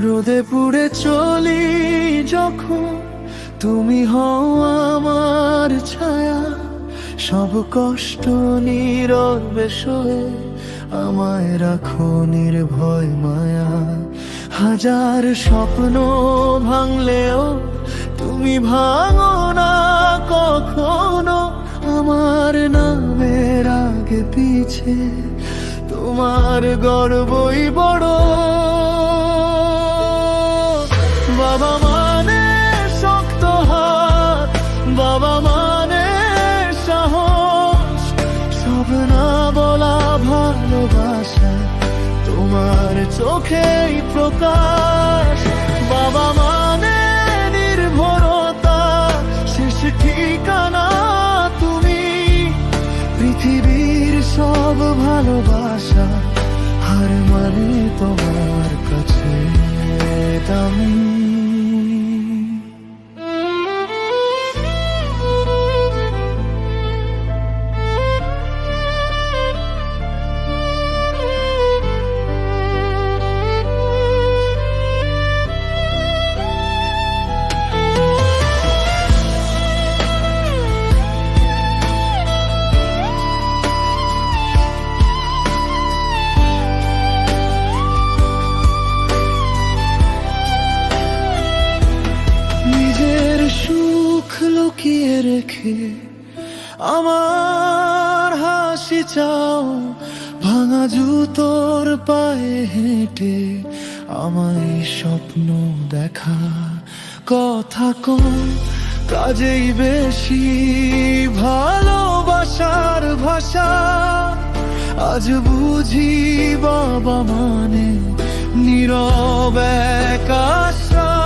রোদে পুড়ে চলি যখন, তুমি হও আমার ছায়া। সব কষ্ট নীরবে সয়ে আমায় রাখো নির্ভয় মায়া। হাজার স্বপ্ন ভাঙলেও তুমি ভাঙো না কখনো। আমার নামের আগে পিছে তোমার গর্বই বড়। বাবা মানে শক্ত হাত, বাবা মানে সাহস, সব না বলা ভালোবাসা তোমার চোখেই প্রকাশ। বাবা মানে নির্ভরতা, শেষ ঠিকানা তুমি। পৃথিবীর সব ভালোবাসা হার মানে তোমার কাছে দামি। লুকিয়ে রেখে আমার হাসি চাও, ভাঙা জুতোর পায়ে হেঁটে আমায় স্বপ্ন দেখা। কথা কম কাজেই বেশি ভালোবাসার ভাষা। আজ বুঝি বাবা মানে নীরব এক আশা।